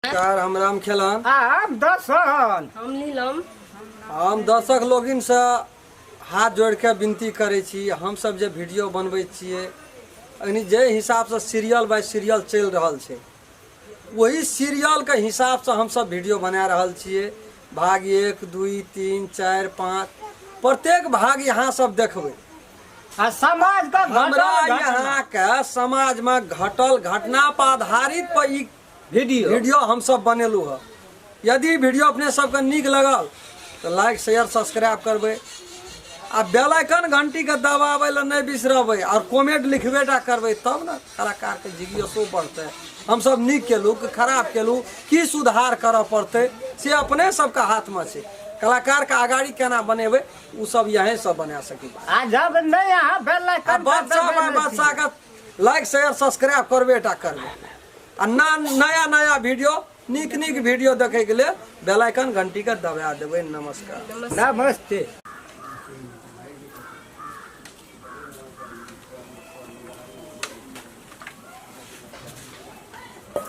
नमस्कार, हम राम खेलन। हम दर्शन। हम नीलम। हम दर्शक लोगिन से हाथ जोड़ के विनती करे छी, हम सब जे वीडियो बनबै छिए यानी जे हिसाब से सीरियल बाय सीरियल चल रहल छै वही सीरियल के हिसाब से हम सब वीडियो बना रहल छिए। भाग 1, 2, 3, 4, 5 प्रत्येक भाग यहाँ सब देखबै। समाज का हमरा यहाँ के समाज में घटल घटना पर आधारित पर ई वीडियो हम सब बनेलू है। यदि वीडियो अपने सबके नीक लगल तो लाइक शेयर सब्सक्राइब करबे आ बेल आइकन घंटी के दबावे ला नहीं बिसरबे और कमेंट लिखबेटा करबे, तब ना कलाकार के जिज्ञासो बढ़ते। हम सब नीक केलू कि खराब केलू, की सुधार करे पड़ते से अपने सबके हाथ में छै। कलाकार के आगाड़ी केना बनेबे उ सब यहीं सब बना सकी। जब नहीं यहाँ बेल आइकन बच्चा का लाइक शेयर सब्सक्राइब करबेटा करबे आ नया नया वीडियो नीक वीडियो देखे के लिए बेल आइकन घंटी के दबा देवे। नमस्कार। नमस्ते।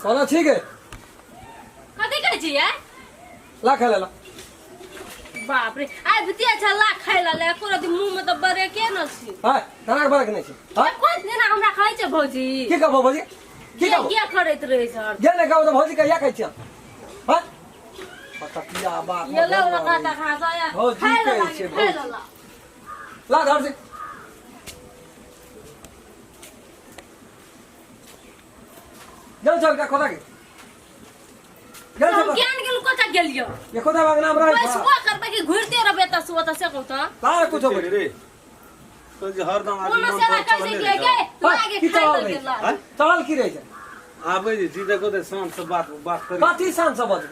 चलो ठीक है, कथी कहै छियै? ला खा लेला। बाप रे, आइ बितिया छल्ला खाइला ले एको रति मुंह में त बरे के न छी। हाय खाना बरक नहीं छै। हाय कोन दिन हमरा खाइ छै भौजी? की कहबो भौजी? की कहबो? क्या करैत रहै सर? जे ने कहबो त भौजी कहिया कहै छियै? हाय पतकिया बात ये लो लगा त खासा या भौजी कहै छै भौजी। ला घर से जल चल का खोदा के जल हम चल ज्ञान गेलु कता गेलियो? ये खोदा बाग नाम रहे बस वो करबे कि घुरते रहबे त सुवा त से कहू त। ला कुछ हो रे तो जे हरदम आदमी कोनो सेवा कैसे के के लागे की खाइ चल त गेला। चल की रहे छै? आबे जे जी देखो ते शान से बात करी कथी शान से बज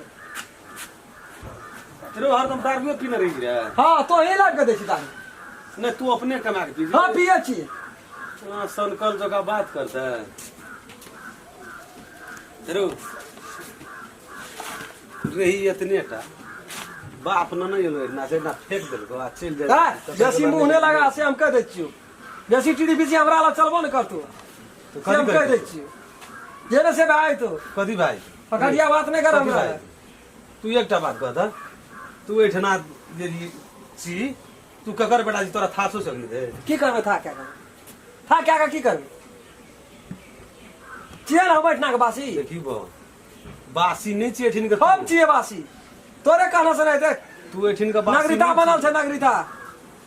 रे हरदम दारू पीने रही रे। हां तो हे लाग के देछि तारी। नहीं तू अपने कमा के पी। हां पिए छी। संकल जगह बात करता है रे रही इतने टा बाप न नहीं एलो ना से ना फेंक देलको आ चल जाए। बेसी मुंह ने लगा से हम कह दै छियो। बेसी टीडी बीसी हमरा ला चलबो न करतो तो से हम कह दै छियो। जेने से भाई तो कदी भाई पकड़िया बात नहीं कर हमरा। तू एकटा बात कह द तू एठना जे छी तू ककर बेटा जी तोरा थासो सकली रे की करबे था क्या करबे? था क्या का की करबे? चेन हम बैठना के बासी देखी बो बासी नहीं छी एठिन के हम छिए बासी। तोरे कहना से नहीं देख तू एठिन के बासी नागरिकता बनल छै।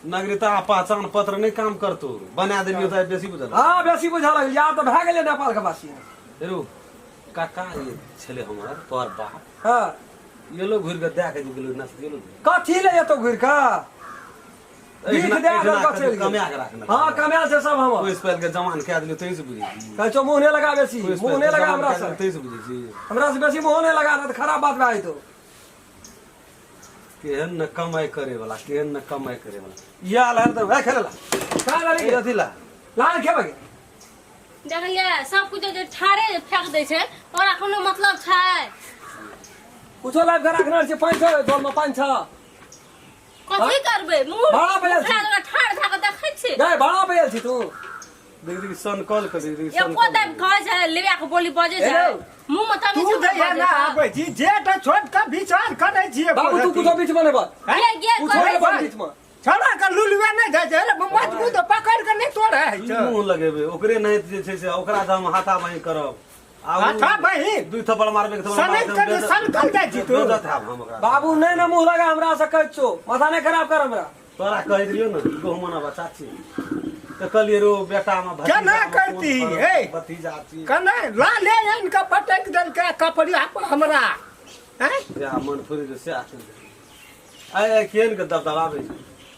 नागरिकता पहचान पत्र नहीं काम करतो बना देलियो त बेसी बुझल। हां बेसी बुझा लग यार तो भाग गेले नेपाल के बासी। हेरो काका ये छले हमर तोर बाप हां ये लोग घुर के देखे जे गेलो नस गेलो कथी ले तो घुर का बीच दे आदर का चल कमिया के रखना। हां कमाल से सब हम कोई स्पेल के जमान के दिलियो तई से बुझी कह छो मुंह ने लगा बेसी मुंह ने लगा हमरा से तई से बुझी हमरा से बेसी मुंह ने लगा त खराब बात भाई तो केहन न कमाई करे वाला केहन न कमाई करे वाला या ला त भाई खेला का लड़ी अथी ला लाल के बगे देखलिए सब कुछ जे ठाड़े फेंक दै छै ओरा कोनो मतलब छै? कुछो लाइव के रखना छै। 5 जोल में 5 कथी करबे? मुंह बड़ा बजल छी। ठाड़ धा के देखै छी। गए बड़ा बेल छी तू। देख देख सन कॉल कर देख ये कोता कहै छै लेवा के बोली बजे छै मुंह में तमी तू दे ना आबै जी जेठ छोट का विचार करे छिए। बाबू तू कुछो बीच में नहीं बात ये कुछो नहीं बात बीच में। छोड़ा का लुलुआ नहीं जाय छै रे मजबूत पकड़ के नहीं तोड़े है छ। मुंह लगेबे ओकरे नहीं जे छै से ओकरा हम हाथा बाही करब हाथा बाही? दुई थप्पड़ मारबे के सनक कर सनकल जाय छी तू। हम ओकरा बाबू नहीं ना मुंह लगा हमरा से कह छो माथा नहीं खराब कर हमरा। तोरा कह दियो न गहुमना बच्चा छी तो कहलिए रो बेटा में केना करती हे भतीजा छी कने ला ले इनका पटक देल के कपड़िया पर हमरा हैं या मन थोड़ी से आए केन के दबदबावे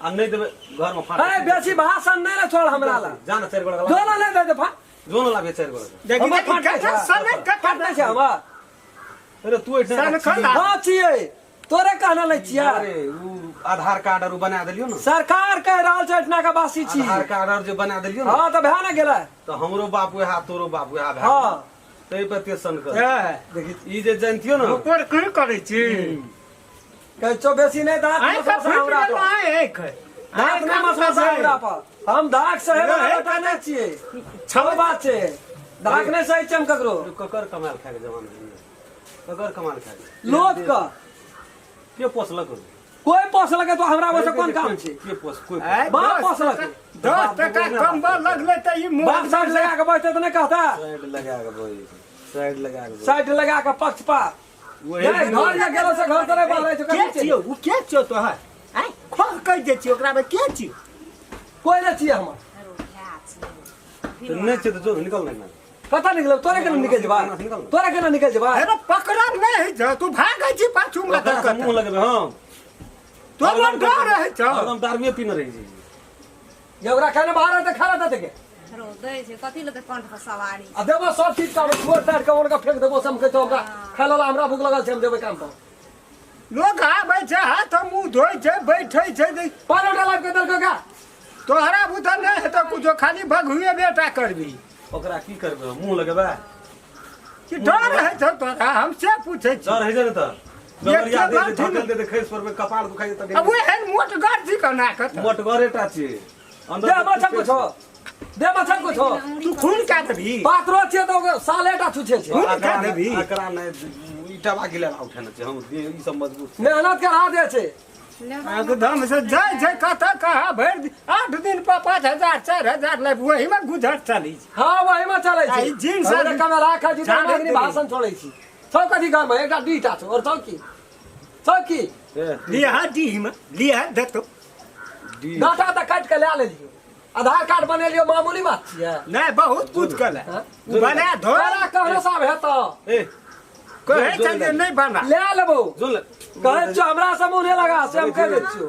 आ नहीं देबे घर में फाट। ए बेसी भाषण नहीं ना छोड़ हमरा ला जान चार गोड़ा जोनो नहीं दे दे फा जोनो ला चार गोड़ा देखी हमर देखी फाट का सनक का फाट छै हमरा। अरे तू एठना सन हां छिए तोरे कहना नहीं छिया। अरे उ आधार कार्ड और बना देलियो न सरकार कह रहल छै इतना का बासी छी। आधार कार्ड और जो बना देलियो न हां तो भए ना गेला तो हमरो बाप वहा तोरो बाप वहा भए हां तै पे टेंशन कर ए देखी ई जे जानतियो न ऊपर की करे छी कह छो बेसी नहीं दांत आई का मसा हमरा फिट पर आए एक दांत में मसा हमरा पर हम दाग से बेटा नहीं छिए। छब बात छै दाग नहीं सही चम ककरो ककर कमाल खाए के जमाना है ककर कमाल खाए लोक का के पोसलक कोई पोसलक है तो हमरा वैसे कौन काम छे के पोस कोई बाप पोसलक 10 टका कमबा लगले त ई बाप साइड लगा के बैठते तो नहीं कहता साइड लगा के बोल साइड लगा के साइड लगा के पक्षपात वही नहीं, घर या गेलो से घर तरह बाल के है कहीं छियो उ के छियो तो है आय खोल कह दे छियो ओकरा में के छियो कोई नहीं चाहिए हम तो नहीं छे तो जो निकल नहीं पता निकल तोरे केना निकल जबा तोरे केना निकल जबा अरे पकड़ा नहीं जा तू भागै छी पाछू में का मुंह लगे हां तो मन डर है छ एकदम दारू पीने रही जी ये ओकरा खाने बाहर है तो खा लेता के रो दै छै कथि लते कंठ पर सवारी आ देबो सब चीज का छोड़ तार के उनका फेंक देबो सम के तो ओकरा खाला ला हमरा भूख लगल छै हम देबे काम पर लोग आबै छै हाथ मुंह धोइ छै बैठै छै पानी डाला के दल का तोहरा बुझल नहीं है तो कुछ खाली भगुए बेटा करबी ओकरा की करबे मुंह लगेबा कि डर है तो तोरा हमसे पूछे छी डर है जे त डरिया दे ढकल दे खैस पर में कपाल दुखाई त अब वो है मोट गाड़ी कना कत मोटगरेटा छी दे मछा कुछ हो दे मछा कुछ हो तू खून का देबी पात्रो छे तो सालेटा छुछे छे एकरा नहीं ईटा बागिले उठाना छै हम ई सब मजबूत मेहनत के हाथ दे छे एकदम से जाय छै कत कहा भर 8 दिन पर 5000 4000 ले वही में गुजर चली हां वही में चले आई छी जीन्स सारे कैमरा खा जी झाड़ मांगनी देबी। भाषण छोड़े छी सब कथि घर में एकटा डीटा छ और चौकी चौकी लिया दी में लिया देखो डाटा त काट के ले लेलियो आधार कार्ड बनेलियो मामूली बात छियै नहीं बहुत कुछ कल हाँ? बना धो तोरा कहने साहब है तो ए कहे छै जे नहीं बना ले लेबो जोन ले कहे छ हमरा से मुंह नहीं लगा से हम कह दे छियो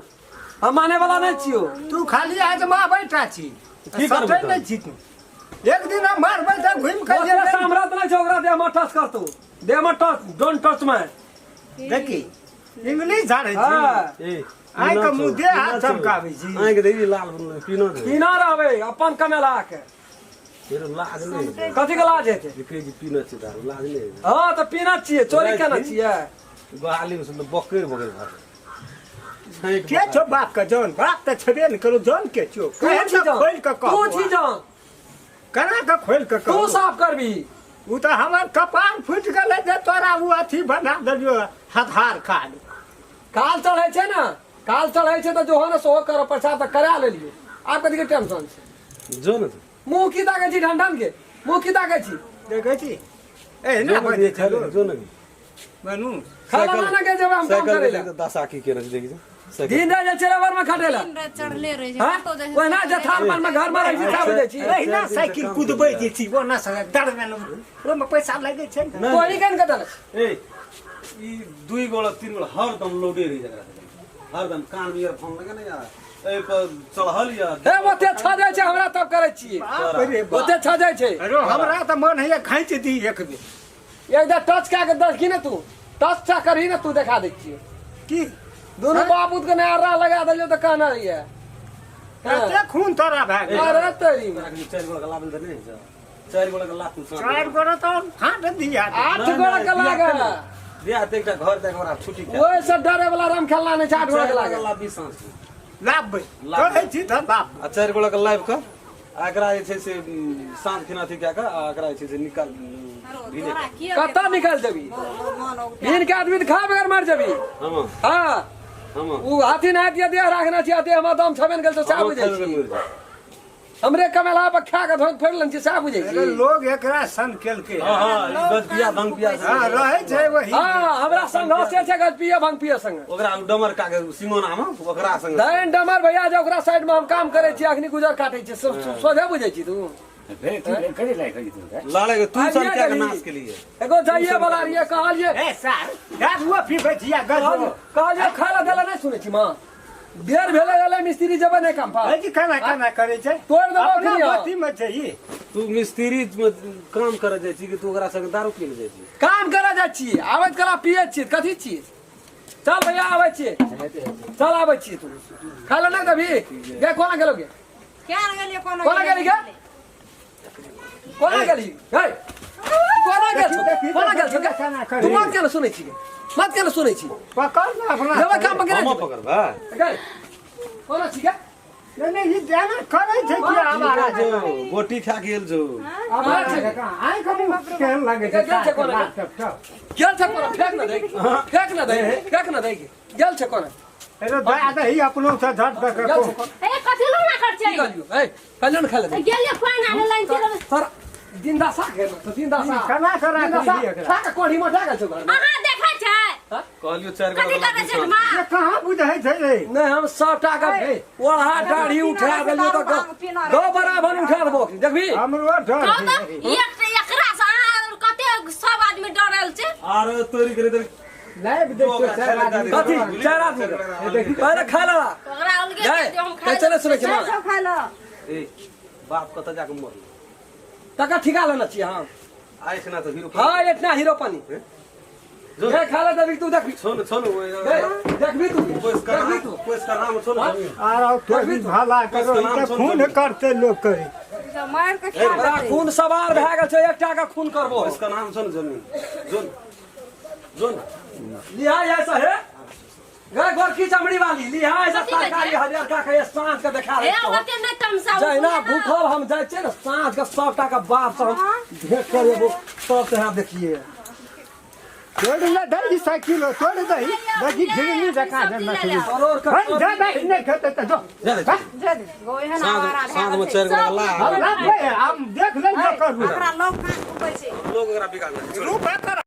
हम माने वाला नहीं छियो तू खाली आज मां बैठा छी की करबो सटै तो? नहीं छी तू एक दिन हम मार बैठा घूम के ओकरा सामरात नहीं छ ओकरा देह में टच करतो देह में टच डोंट टच में देखी इंग्लिश झाड़े छी हां ए आइ के मुंह दे हाथ चमकाबै छी आइ के देवी लाल पीनो दे पीना रहबे अपन कमेला के फिर लाज नहीं कथि के लाज हेते के जी पीनो छै दारू लाज नहीं हां तो पीना छियै चोरी केना छियै गाली में सब बकरे बकरे भाग के छो बाप का जान बाप त छबे न करो जान के छो कहे तू छी छ खोल के कह तू छी जान कना के खोल के तू कह साफ करबी उ त हमर कपाल फुट गेलै जे तोरा उ अथी बना देलियो आधार कार्ड काल चढ़े छै ना काल चढ़े छै तो जो है ना सो करो प्रचार तो करा लेलियो आप कथि के टेंशन छै जो न मुंह की ताके छी ढंढन के मुंह की ताके छी देखै छी ए ना बजे चलो जो न बनू खाना ना के जब हम काम करे ला दशा की के देखी दिन रात जे चेरेवर में खटेला दिन रात चढ़ले रहे छै हां कतौ जाइ ओइ ना जे थाल पर में घर में रहि छी खा बुझै छी एहिना साइकिल कुदबै जे छी वो ना सके डर में ओ में पैसा लागे छै कोई केन कतल ए ई दुई गोला तीन गोला हर दम लोडे रही जगह हर दम कान में ईयरफोन लगे ना यार ए पर चढ़ल या हे ओते छ जाय छै हमरा तब करे छी बाप रे बाप ओते छ जाय छै अरे हमरा त मन है खाइ दी एक बेर एक दा टच का के दस की ना तू टच चा करही ना तू दिखा दे छी की दोनों बापूत के नारा लगा देलियो तो कहना रहिए एते खून तोरा भाग अरे तेरी में चार गोला का लाभ नहीं है चार गोला का लाभ तू चार गोरा तो हाथ दिया 8 गोड़ा के लागे दिया ते एकटा घर देख हमरा छुट्टी के ओए से डरे वाला राम खेलना नहीं 8 गोड़ा के लागे लाभ 20 सांस लाभ कहै छी त बाप आ चार गोला का लाइव का एकरा जे छै से सांझ खिना थी क्या का एकरा जे छै से निकाल तोरा की कत्ता निकाल देबी मन हो इनके आदमी तो खा बगैर मर जेबी हम हां हम उ हाथी ना दिया दिया राखना चाहिए हम दम छबेन गेल तो साफ बुझै छी हमरे कमेला पर खा के धोक फेरलन छी साफ बुझै अरे छी लोग एकरा सन केल के हां हां गद पिया भंग पिया हां रहै छै वही हां हमरा संग से छै गज पिए भंग पिए संग ओकरा डमर का के सिमोना में ओकरा संग दैन डमर भैया जे ओकरा साइड में हम काम करे छी अखनी गुजर काटै छी सोझे बुझै छी तू लाले के तू सन क्या के नाश के लिए एगो जाइए वाला ये कहलिए ए सर यार वो भी बचिया गजो कहलिए खाला देला नहीं सुनै छी मां देर भेले गेले मिस्त्री जब नहीं काम पा अजी खाना खाना करे छै तोड़ देबो अपना फिर बत्ती में छै ई तू मिस्त्री में काम करे जाय छी कि तू ओकरा संग दारू पी ले जाय छी काम करे जा छी आबत करा पिए छी कथि छी चल भैया आबै छी चल आबै छी तू खाला ना कभी गे कोना गेलोगे क्या गेलिए कोना गेली गे कोना गेली हे कोना गेल कोना गेल खाना करे तू मत केना सुनै छी मत केना सुनै छी पकड़ ना अपना जब काम पकड़े हम पकड़बा गे कोना छी गे नहीं ये जाना करे थे कि हमारा जो गोटी खा गेल जो हमारा का आइ कबू केहन लागे छै गेल छै कोना गेल छै कोना फेंक न दे गेल छै कोना अरे दया त ही अपनो से झट देख गेल छै कोना ए कथि लो ना कर छै गलियो ए कलियो न खेले गेलिए कोन आने लाइन चलो सर जिंदा सा खेल जिंदा सा कना करा के एकरा सा के कोढ़ी में जागा छै घर में अहाँ देखै छै कहलियो 4 कथि करे छै मां ये कहां बुझै छै रे नहीं हम 100 टाका ओढ़ा दाढ़ी उठा देलियो तो दो बराबर उठा देबो देखबी हमरो डर कहू त एकरा से अहाँ कते सब आदमी डरल छै आर तोरी करे त लाइव देखो चार आदमी कथी चार आदमी देखी पहले खा ला ओकरा अलगे दे दे हम जाए चले सुने के मार खा लो ए बाप कत जाके मर टका ठिका लेना चाहिए हां आइस ना तो हीरो हां इतना हीरो पानी जो ये खा ले तभी तू देखबी छोन छोन देखबी तू कोई इसका नाम छोन आरो तो भी भला करो इते खून करते लोग करे मार के ए बड़ा खून सवार भए गेल छै 1 टाका खून करबो इसका नाम छोन जमीन जोन जोन लिहा ऐसा है घर की चमड़ी वाली लिहा ऐसा सरकारी हजार का के सांझ के दिखा ए रहे ओते नै तमसा जाए ना भूखल हम जाए छे ना सांझ के 100 टाका बाप से भेंट कर लेबो तब से आप देखिए तोड़ ले दही साइकिल तोड़ दही दही घिरनी रखा दे ना करोड़ का हम जा बैठ नहीं खेते तो जो दे दे गोए है ना हमारा सांझ में 4 गो ला हम देख ले करू लोग का ऊपर से लोग एकरा बिगाड़ रूपा कर